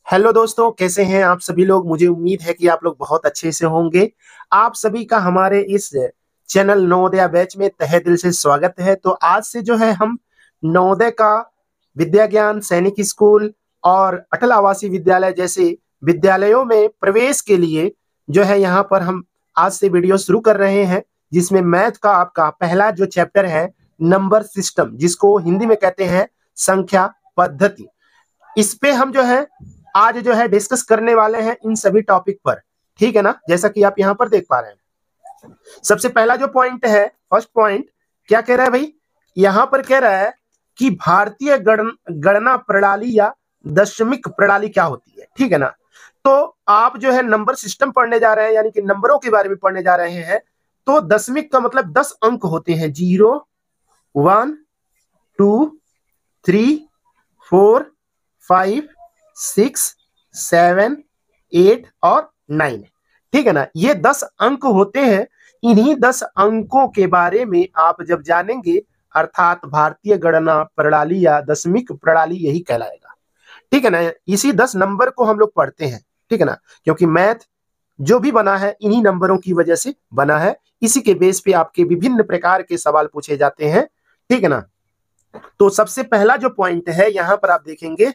Hello दोस्तों, कैसे हैं आप सभी लोग। मुझे उम्मीद है कि आप लोग बहुत अच्छे से होंगे। आप सभी का हमारे इस चैनल नवोदय बैच में तहे दिल से स्वागत है। तो आज से जो है हम नवोदय का विद्या ज्ञान सैनिक स्कूल और अटल आवासीय विद्यालय जैसे विद्यालयों में प्रवेश के लिए जो है यहाँ पर हम आज से वीडियो शुरू कर रहे हैं, जिसमें मैथ का आपका पहला जो चैप्टर है नंबर सिस्टम, जिसको हिंदी में कहते हैं संख्या पद्धति। इस पे हम जो है आज जो है डिस्कस करने वाले हैं इन सभी टॉपिक पर। ठीक है ना, जैसा कि आप यहाँ पर देख पा रहे हैं। सबसे पहला जो पॉइंट है, फर्स्ट पॉइंट क्या कह रहा है भाई, यहाँ पर कह रहा है कि भारतीय गणना प्रणाली या दशमिक प्रणाली क्या होती है। ठीक है ना, तो आप जो है नंबर सिस्टम पढ़ने जा रहे हैं, यानी कि नंबरों के बारे में पढ़ने जा रहे हैं। तो दशमिक का मतलब 10 अंक होते हैं, 0 1 2 3 4 5 6 7 8 और 9। ठीक है ना, ये 10 अंक होते हैं। इन्हीं 10 अंकों के बारे में आप जब जानेंगे, अर्थात भारतीय गणना प्रणाली या दशमिक प्रणाली यही कहलाएगा। ठीक है ना, इसी 10 नंबर को हम लोग पढ़ते हैं। ठीक है ना, क्योंकि मैथ जो भी बना है इन्हीं नंबरों की वजह से बना है। इसी के बेस पे आपके विभिन्न प्रकार के सवाल पूछे जाते हैं। ठीक है ना, तो सबसे पहला जो पॉइंट है यहाँ पर आप देखेंगे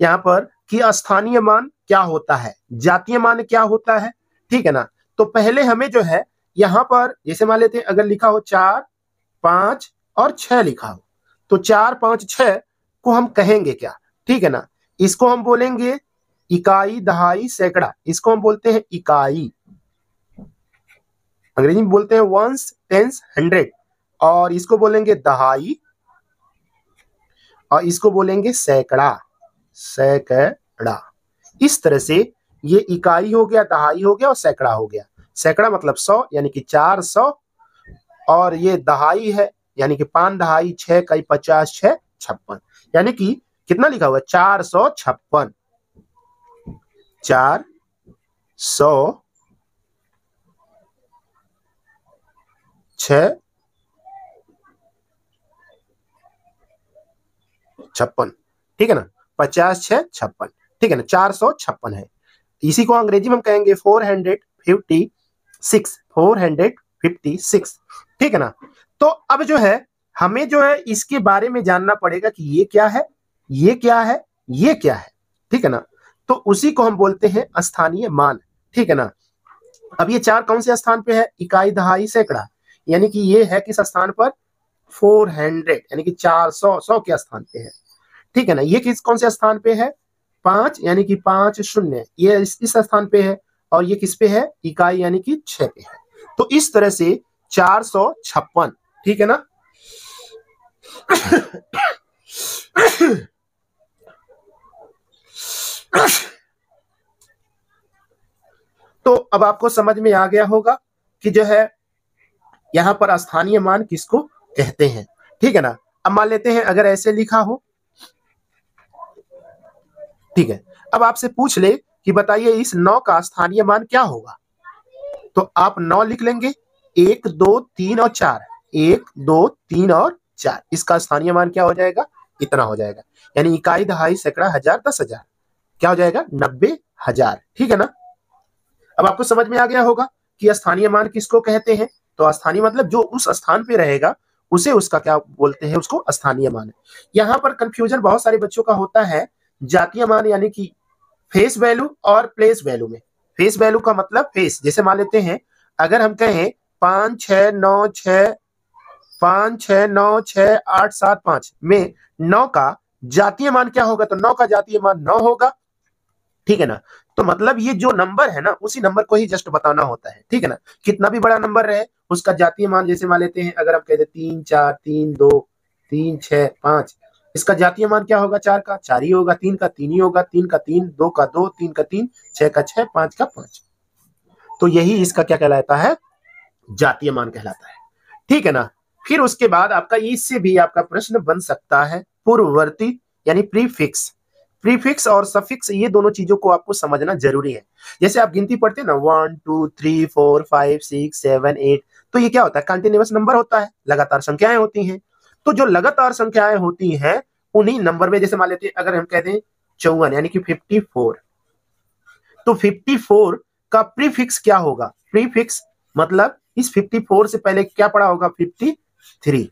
यहाँ पर कि स्थानीय मान क्या होता है, जातीय मान क्या होता है। ठीक है ना, तो पहले हमें जो है यहाँ पर जैसे मान लेते हैं, अगर लिखा हो 4 5 और 6 लिखा हो, तो 4 5 6 को हम कहेंगे क्या। ठीक है ना, इसको हम बोलेंगे इकाई, दहाई, सैकड़ा। इसको हम बोलते हैं इकाई, अंग्रेजी में बोलते हैं वंस, टेंस, 100। और इसको बोलेंगे दहाई, और इसको बोलेंगे सैकड़ा, सैकड़ा। इस तरह से ये इकाई हो गया, दहाई हो गया और सैकड़ा हो गया। सैकड़ा मतलब 100 यानी कि 400, और ये दहाई है यानी कि 5 दहाई 6 कई 50 6 56, यानी कि कितना लिखा हुआ है 456। 456। ठीक है ना, 50 6 56। ठीक है ना, 456 है। इसी को अंग्रेजी में हम कहेंगे 456, 456। ठीक है ना, तो अब जो है हमें जो है इसके बारे में जानना पड़ेगा कि ये क्या है, ये क्या है, ये क्या है। ठीक है ना, तो उसी को हम बोलते हैं स्थानीय मान। ठीक है ना, अब ये 4 कौन से स्थान पे है, इकाई, दहाई, सैकड़ा, यानी कि ये है किस स्थान पर, 400 यानी कि 400, 100 के स्थान पे है। ठीक है ना, ये किस कौन से स्थान पे है, 5 यानी कि 5 शून्य, ये इस स्थान पे है। और ये किस पे है, इकाई यानी कि 6 पे है। तो इस तरह से 456। ठीक है ना, तो अब आपको समझ में आ गया होगा कि जो है यहां पर स्थानीय मान किसको कहते हैं। ठीक है ना, अब मान लेते हैं अगर ऐसे लिखा हो, ठीक है, अब आपसे पूछ ले कि बताइए इस 9 का स्थानीय मान क्या होगा, तो आप 9 लिख लेंगे, 1 2 3 और 4, 1 2 3 और 4, इसका स्थानीय मान क्या हो जाएगा, इतना हो जाएगा। यानी इकाई, दहाई, सैकड़ा, हजार, 10,000, क्या हो जाएगा 90,000। ठीक है ना, अब आपको समझ में आ गया होगा कि स्थानीय मान किसको कहते हैं। तो स्थानीय मतलब जो उस स्थान पे रहेगा उसे उसका क्या बोलते हैं, उसको स्थानीय मान। यहाँ पर कंफ्यूजन बहुत सारे बच्चों का होता है जातीय मान यानी कि फेस वैल्यू और प्लेस वैल्यू में। फेस वैल्यू का मतलब फेस, जैसे मान लेते हैं अगर हम कहें 5 6 9 6 5 6 9 6 8 7 5 में 9 का जातीय मान क्या होगा, तो 9 का जातीय मान 9 होगा। ठीक है ना, तो मतलब ये जो नंबर है ना उसी नंबर को ही जस्ट बताना होता है। ठीक है ना, कितना भी बड़ा नंबर रहे उसका जातीय मान, जैसे मान लेते हैं अगर हम कहते 3 4 3 2 3 6 5, इसका जातीय मान क्या होगा, 4 का 4 ही होगा, 3 का 3 ही होगा, 3 का 3, 2 का 2, 3 का 3, 6 का 6, 5 का 5। तो यही इसका क्या कहलाता है, जातीय मान कहलाता है। ठीक है ना, फिर उसके बाद आपका इससे भी आपका प्रश्न बन सकता है पूर्ववर्ती यानी प्रीफिक्स। प्रीफिक्स और सफिक्स, ये दोनों चीजों को आपको समझना जरूरी है। जैसे आप गिनती पढ़ते हैं ना 1 2 3 4 5 6 7 8, तो ये क्या होता है, कंटिन्यूअस नंबर होता है, लगातार संख्याएं होती हैं। तो जो लगातार संख्याएं होती हैं उन्हीं नंबर में, जैसे मान लेते हैं अगर हम कहते हैं 54 यानी कि 54, तो 54 का प्रीफिक्स क्या होगा? प्रीफिक्स मतलब इस 54 से पहले क्या पड़ा होगा? 53।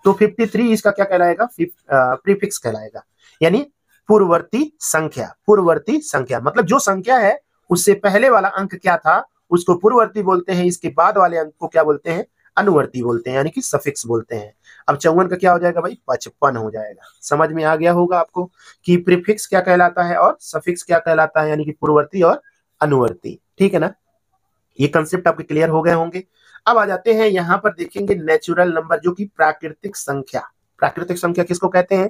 तो 53 इसका क्या कहलाएगा? प्रीफिक्स कहलाएगा, यानी पूर्ववर्ती संख्या। पूर्ववर्ती संख्या मतलब जो संख्या है उससे पहले वाला अंक क्या था उसको पूर्ववर्ती बोलते हैं, इसके बाद वाले अंक को क्या बोलते हैं? अनुवर्ती बोलते हैं, यानी कि सफिक्स बोलते हैं। अब 54 का क्या हो जाएगा भाई? 55 हो जाएगा। समझ में आ गया होगा आपको कि प्रीफिक्स क्या कहलाता है और सफिक्स क्या कहलाता है, यानी कि पूर्ववर्ती और अनुवर्ती। ठीक है ना, ये कंसेप्ट आपके क्लियर हो गए होंगे। अब आ जाते हैं यहाँ पर देखेंगे नेचुरल नंबर, जो कि प्राकृतिक संख्या। प्राकृतिक संख्या किसको कहते हैं?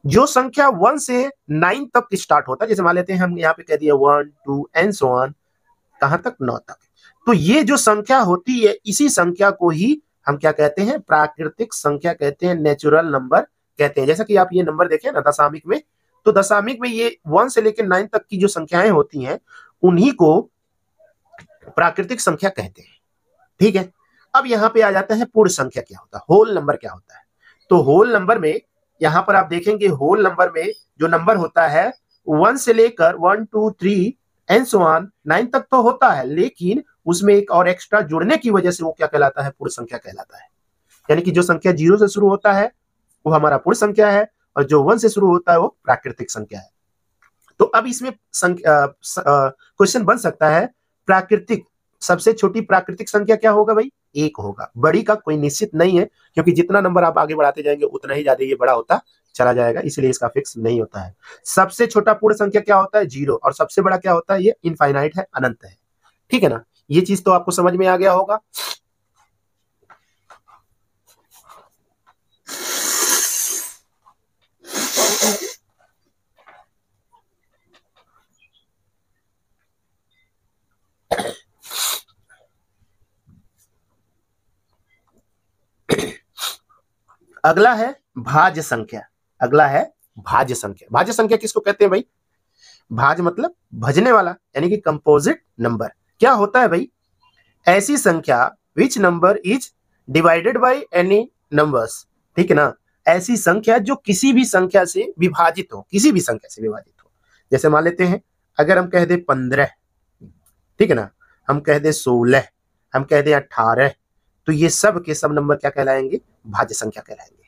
जो संख्या 1 से 9 तक स्टार्ट होता है, जैसे मान लेते हैं हम यहाँ पे कह दिए 1 2 एंड सो ऑन, कहां तक? 9 तक। तो ये जो संख्या होती है इसी संख्या को ही हम क्या कहते हैं? प्राकृतिक संख्या कहते हैं, नेचुरल नंबर कहते हैं। जैसा कि आप ये नंबर देखें ना दशामिक में, तो दशामिक में ये 1 से लेकर 9 तक की जो संख्याएं होती हैं उन्हीं को प्राकृतिक संख्या कहते हैं। ठीक है, अब यहाँ पे आ जाता है पूर्ण संख्या क्या होता है, होल नंबर क्या होता है। तो होल नंबर में यहाँ पर आप देखेंगे, होल नंबर में जो नंबर होता है 1 से लेकर 1 2 3 एंड सो ऑन 9 तक तो होता है, लेकिन उसमें एक और एक्स्ट्रा जुड़ने की वजह से वो क्या कहलाता है? पूर्ण संख्या कहलाता है। यानी कि जो संख्या 0 से शुरू होता है वो हमारा पूर्ण संख्या है, और जो 1 से शुरू होता है वो प्राकृतिक संख्या है। तो अब इसमें क्वेश्चन बन सकता है, प्राकृतिक सबसे छोटी प्राकृतिक संख्या क्या होगा भाई? 1 होगा। बड़ी का कोई निश्चित नहीं है, क्योंकि जितना नंबर आप आगे बढ़ाते जाएंगे उतना ही ज्यादा ये बड़ा होता चला जाएगा, इसलिए इसका फिक्स नहीं होता है। सबसे छोटा पूर्ण संख्या क्या होता है? 0। और सबसे बड़ा क्या होता है? ये इनफाइनाइट है, अनंत है। ठीक है ना, ये चीज तो आपको समझ में आ गया होगा। अगला है भाज्य संख्या। अगला है भाज्य संख्या। भाज्य संख्या किसको कहते हैं भाई? भाज्य मतलब भजने वाला, यानी कि कंपोजिट नंबर। क्या होता है भाई? ऐसी संख्या which number is divided by any numbers. ठीक है ना, ऐसी संख्या जो किसी भी संख्या से विभाजित हो, किसी भी संख्या से विभाजित हो। जैसे मान लेते हैं अगर हम कह दे 15, ठीक है ना, हम कह दे 16, हम कह दे 18, तो ये सब के सब नंबर क्या कहलाएंगे? भाज्य संख्या कहलाएंगे।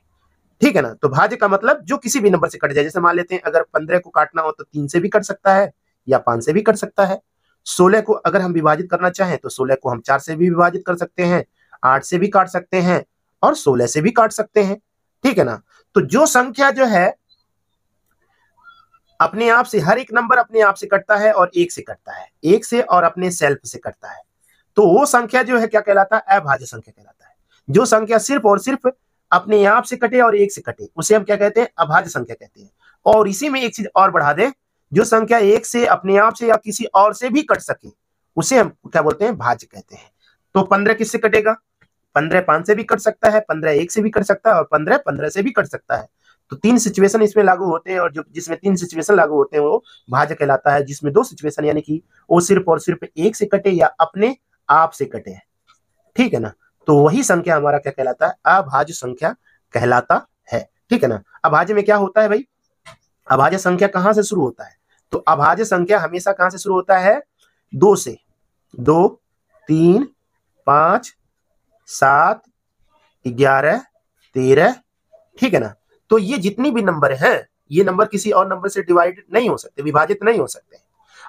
ठीक है ना, तो भाज्य का मतलब जो किसी भी नंबर से कट जाए। जैसे मान लेते हैं अगर 15 को काटना हो तो 3 से भी कट सकता है या 5 से भी कट सकता है। 16 को अगर हम विभाजित करना चाहें तो 16 को हम 4 से भी विभाजित कर सकते हैं, 8 से भी काट सकते हैं और 16 से भी काट सकते हैं। ठीक है ना, तो जो संख्या जो है अपने आप से, हर एक नंबर अपने आप से कटता है और 1 से कटता है, 1 से और अपने सेल्फ से कटता है, तो वो संख्या जो है क्या कहलाता है? अभाज्य संख्या कहलाता है। जो संख्या सिर्फ और सिर्फ अपने आप से कटे और 1 से कटे उसे हम क्या कहते हैं? अभाज्य संख्या कहते हैं। और इसी में एक चीज और बढ़ा दें, जो संख्या 1 से अपने आप से या किसी और से भी कट सके उसे हम क्या बोलते हैं? भाज्य कहते हैं। तो 15 किससे कटेगा? 15 5 से भी कट सकता है, 15 1 से भी कट सकता है और 15 15 से भी कट सकता है। तो 3 सिचुएशन इसमें लागू होते हैं, और जो जिसमें 3 सिचुएशन लागू होते हैं वो भाज्य कहलाता है। जिसमें 2 सिचुएशन यानी कि वो सिर्फ और सिर्फ 1 से कटे या अपने आप से कटे। ठीक है ना, तो वही संख्या हमारा क्या कहलाता है? अभाज्य संख्या कहलाता है। ठीक है ना, अभाज्य में क्या होता है भाई? अभाज्य संख्या कहां से शुरू होता है? तो अभाज्य संख्या हमेशा कहां से शुरू होता है? 2 से। 2 3 5 7 11 13। ठीक है ना, तो ये जितनी भी नंबर हैं ये नंबर किसी और नंबर से डिवाइड नहीं हो सकते, विभाजित नहीं हो सकते।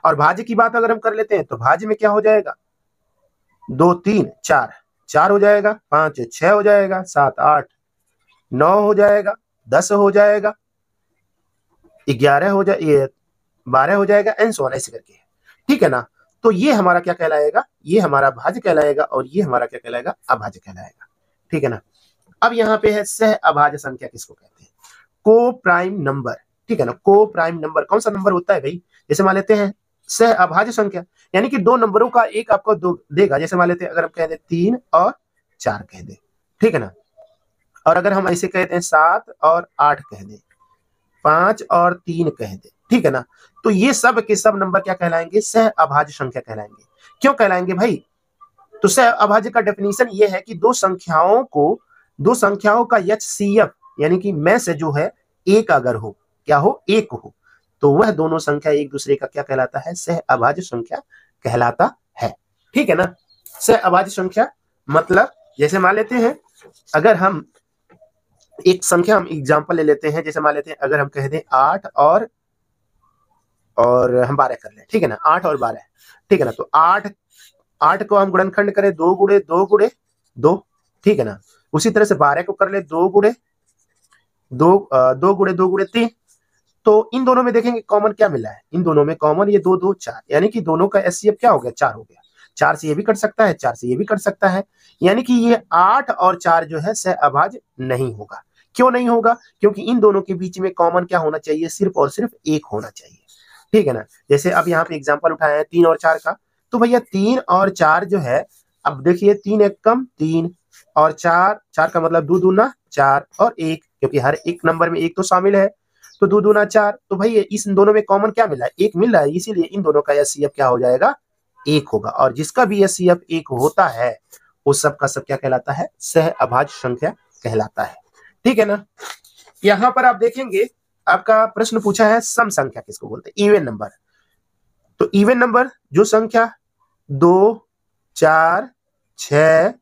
और भाज्य की बात अगर हम कर लेते हैं तो भाज्य में क्या हो जाएगा? 2 3 4 4 हो जाएगा, 5 6 हो जाएगा, 7 8 9 हो जाएगा, 10 हो जाएगा, 11 हो जाए 12 हो जाएगा, एंड सो ऑन, ऐसे करके। ठीक है ना, तो ये हमारा क्या कहलाएगा? ये हमारा भाज्य कहलाएगा और ये हमारा क्या कहलाएगा? अभाज्य कहलाएगा। ठीक है ना, अब यहाँ पे है सह अभाज्य संख्या किसको कहते हैं? को प्राइम नंबर। ठीक है ना, को प्राइम नंबर कौन सा नंबर होता है भाई? जैसे मान लेते हैं सह अभाज्य संख्या, यानी कि 2 नंबरों का एक आपको देगा। जैसे मान लेते हैं अगर हम कह दें 3 और 4 कह दें, ठीक है ना, और अगर हम ऐसे कहते हैं 7 और 8 कह दें, 5 और 3 कह दें, ठीक है ना, तो ये सब के सब नंबर क्या कहलाएंगे? सह अभाज्य संख्या कहलाएंगे। क्यों कहलाएंगे भाई? तो सह अभाज्य का डेफिनेशन ये है कि दो संख्याओं का एचसीएफ यानी कि में से जो है एक अगर हो, क्या हो? एक हो, तो वह दोनों संख्या एक दूसरे का क्या कहलाता है, सहअभाज्य संख्या कहलाता है। ठीक है ना। सहअभाज्य संख्या मतलब जैसे मान लेते हैं, अगर हम एक संख्या हम एग्जांपल ले लेते हैं, जैसे मान लेते हैं अगर हम कह दें 8 और हम 12 कर लें, ठीक है ना, 8 और 12, ठीक है ना। तो 8 को हम गुणनखंड करें 2 गुणे 2 गुणे 2, ठीक है ना। उसी तरह से 12 को कर ले 2 गुणे 3। तो इन दोनों में देखेंगे कॉमन क्या मिला है, इन दोनों में कॉमन ये 2 2 4, यानी कि दोनों का एचसीएफ क्या हो गया, 4 हो गया। 4 से ये भी कट सकता है, 4 से ये भी कट सकता है, यानी कि ये 8 और 4 जो है सहअभाज्य नहीं होगा। क्यों नहीं होगा, क्योंकि इन दोनों के बीच में कॉमन क्या होना चाहिए, सिर्फ और सिर्फ 1 होना चाहिए। ठीक है ना। जैसे अब यहाँ पे एग्जाम्पल उठाया है 3 और 4 का, तो भैया 3 और 4 जो है, अब देखिए 3 एक कम 3 और 4 का मतलब 2 दूना 4 और 1, क्योंकि हर एक नंबर में 1 तो शामिल है, तो 2 दूना 4। तो भाई इस दोनों में कॉमन क्या मिला है, 1 मिल रहा है, इसीलिए इन दोनों का एचसीएफ क्या हो जाएगा, 1 होगा। और जिसका भी एचसीएफ 1 होता है उस सब का सब क्या कहलाता है, सहअभाज्य संख्या कहलाता है। ठीक है ना। यहां पर आप देखेंगे आपका प्रश्न पूछा है सम संख्या किसको बोलते हैं, इवन नंबर। तो इवन नंबर जो संख्या 2 4 6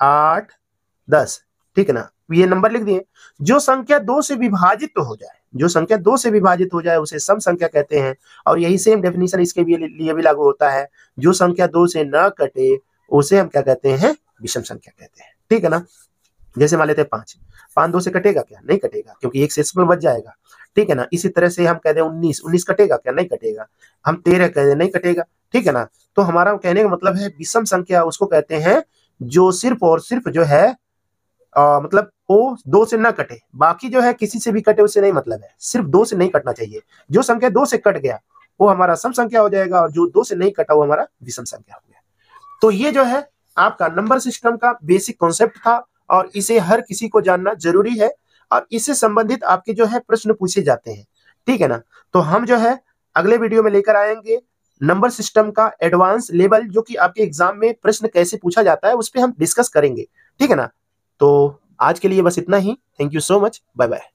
8 10, ठीक है ना, ये नंबर लिख दिए। जो संख्या 2 से विभाजित तो हो जाए, जो संख्या 2 से विभाजित हो जाए उसे सम संख्या कहते हैं। और यही सेम डेफिनेशन इसके लिए भी लागू होता है। जो संख्या 2 से न कटे उसे हम क्या कहते हैं, विषम संख्या कहते हैं। ठीक है ना। जैसे मान लेते हैं 5 2 से कटेगा क्या, नहीं कटेगा, क्योंकि एक से बच जाएगा। ठीक है ना। इसी तरह से हम कह दें 19 कटेगा क्या, नहीं कटेगा। हम 13 कह दें, नहीं कटेगा। ठीक है ना। तो हमारा कहने का मतलब है विषम संख्या उसको कहते हैं जो सिर्फ और सिर्फ जो है मतलब वो 2 से ना कटे, बाकी जो है किसी से भी कटे उससे नहीं मतलब है, सिर्फ 2 से नहीं कटना चाहिए। जो संख्या 2 से कट गया वो हमारा सम संख्या हो जाएगा, और जो 2 से नहीं कटा वो हमारा विषम संख्या हो गया। तो ये जो है आपका नंबर सिस्टम का बेसिक कॉन्सेप्ट था, और इसे हर किसी को जानना जरूरी है, और इससे संबंधित आपके जो है प्रश्न पूछे जाते हैं। ठीक है ना। तो हम जो है अगले वीडियो में लेकर आएंगे नंबर सिस्टम का एडवांस लेवल, जो कि आपके एग्जाम में प्रश्न कैसे पूछा जाता है उस पर हम डिस्कस करेंगे। ठीक है ना। तो आज के लिए बस इतना ही। Thank you so much, bye bye.